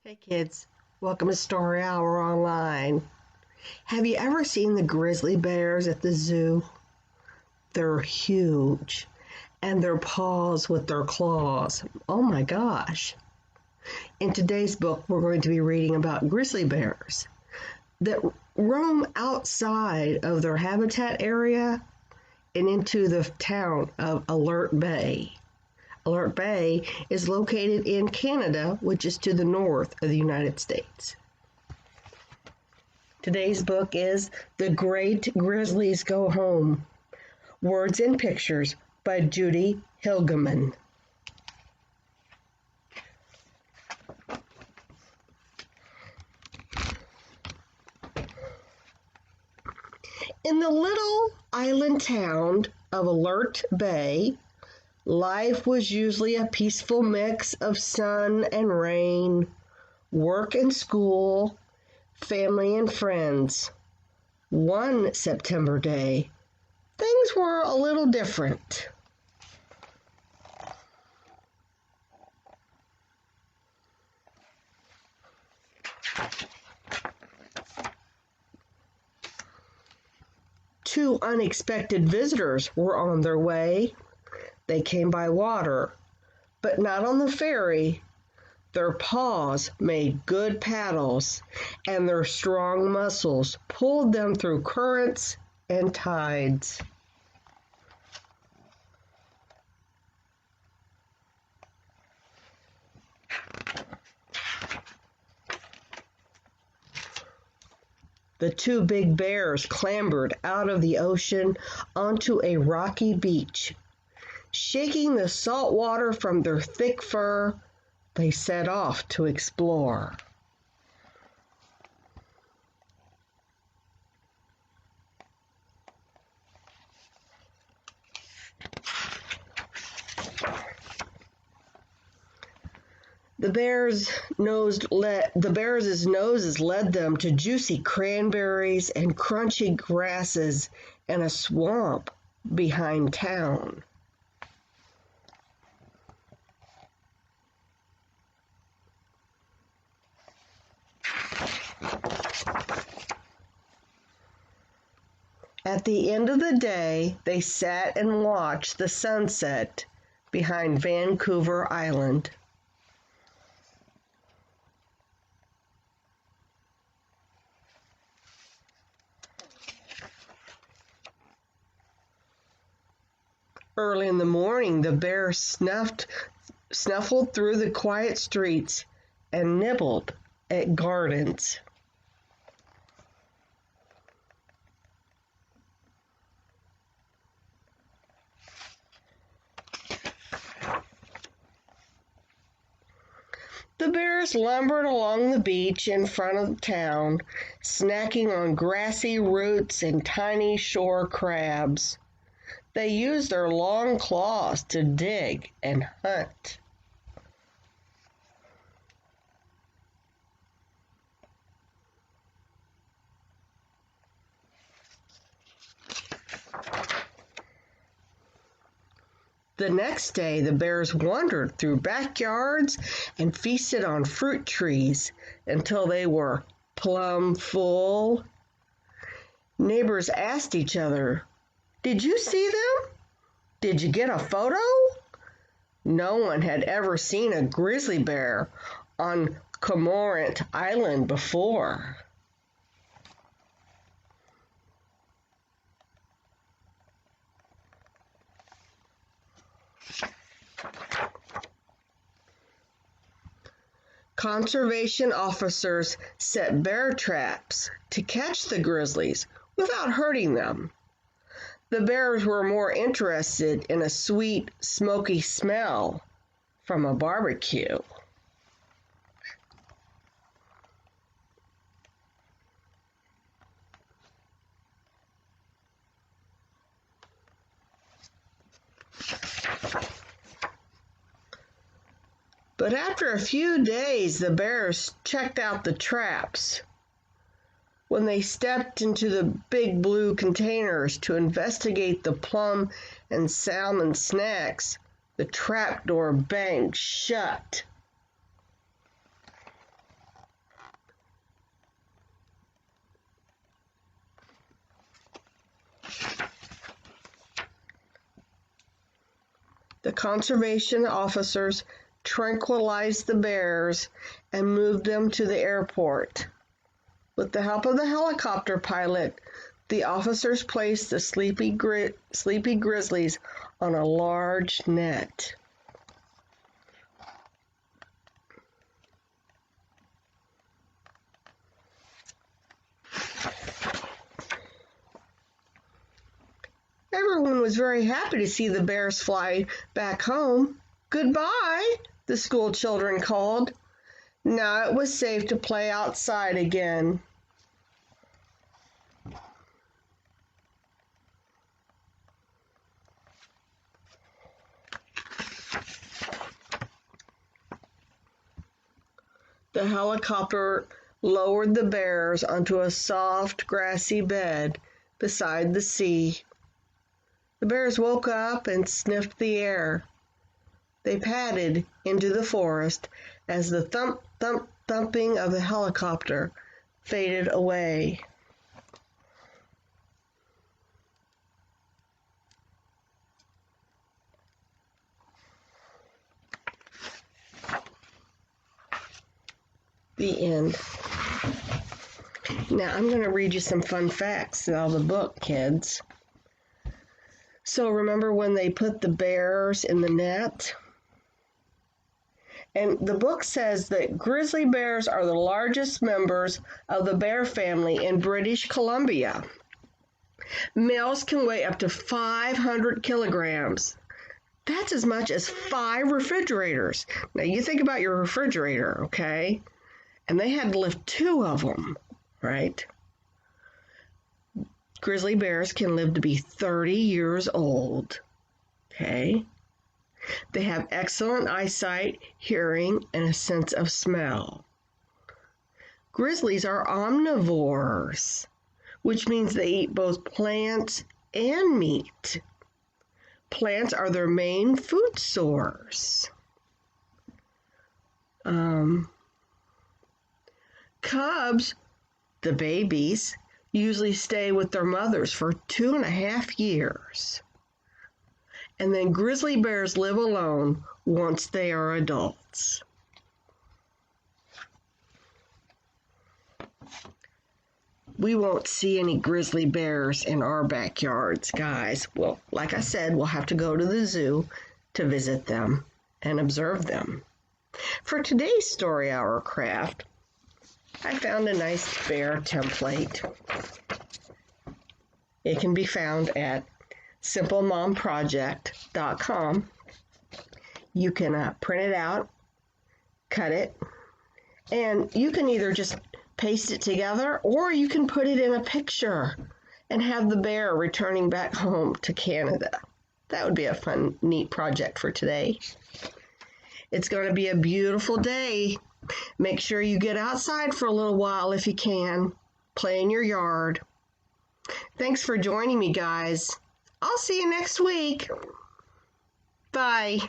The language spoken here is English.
Hey kids, welcome to Story Hour Online. Have you ever seen the grizzly bears at the zoo? They're huge, and their paws with their claws. Oh my gosh. In today's book, we're going to be reading about grizzly bears that roam outside of their habitat area and into the town of Alert Bay. Alert Bay is located in Canada, which is to the north of the United States. Today's book is The Great Grizzlies Go Home. Words and Pictures by Judy Hilgemann. In the little island town of Alert Bay, life was usually a peaceful mix of sun and rain, work and school, family and friends. One September day, things were a little different. Two unexpected visitors were on their way. They came by water, but not on the ferry. Their paws made good paddles, and their strong muscles pulled them through currents and tides. The two big bears clambered out of the ocean onto a rocky beach. Shaking the salt water from their thick fur, they set off to explore. The bears' noses led them to juicy cranberries and crunchy grasses and a swamp behind town. At the end of the day, they sat and watched the sunset behind Vancouver Island. Early in the morning, the bear snuffled through the quiet streets and nibbled at gardens. The bears lumbered along the beach in front of the town, snacking on grassy roots and tiny shore crabs. They used their long claws to dig and hunt. The next day, the bears wandered through backyards and feasted on fruit trees until they were plumb full. Neighbors asked each other, "Did you see them? Did you get a photo?" No one had ever seen a grizzly bear on Cormorant Island before. Conservation officers set bear traps to catch the grizzlies without hurting them. The bears were more interested in a sweet, smoky smell from a barbecue. But after a few days, the bears checked out the traps. When they stepped into the big blue containers to investigate the plum and salmon snacks, the trapdoor banged shut. The conservation officers tranquilized the bears and moved them to the airport. With the help of the helicopter pilot, the officers placed the sleepy grizzlies on a large net. Everyone was very happy to see the bears fly back home. "Goodbye," the school children called. Now it was safe to play outside again. The helicopter lowered the bears onto a soft, grassy bed beside the sea. The bears woke up and sniffed the air. They padded into the forest as the thump, thump, thumping of the helicopter faded away. The end. Now I'm going to read you some fun facts out of the book, kids. So remember when they put the bears in the net? And the book says that grizzly bears are the largest members of the bear family in British Columbia. Males can weigh up to 500 kilograms. That's as much as 5 refrigerators. Now you think about your refrigerator, okay? And they had to lift 2 of them, right? Grizzly bears can live to be 30 years old, okay? They have excellent eyesight, hearing, and a sense of smell. Grizzlies are omnivores, which means they eat both plants and meat. Plants are their main food source. Cubs, the babies, usually stay with their mothers for 2.5 years. And then grizzly bears live alone once they are adults. We won't see any grizzly bears in our backyards, guys. Well, like I said, we'll have to go to the zoo to visit them and observe them. For today's Story Hour craft, I found a nice bear template. It can be found at simplemomproject.com. You can print it out, cut it, and you can either just paste it together or you can put it in a picture and have the bear returning back home to Canada. That would be a fun, neat project for today. It's going to be a beautiful day. Make sure you get outside for a little while if you can. Play in your yard. Thanks for joining me, guys. I'll see you next week. Bye.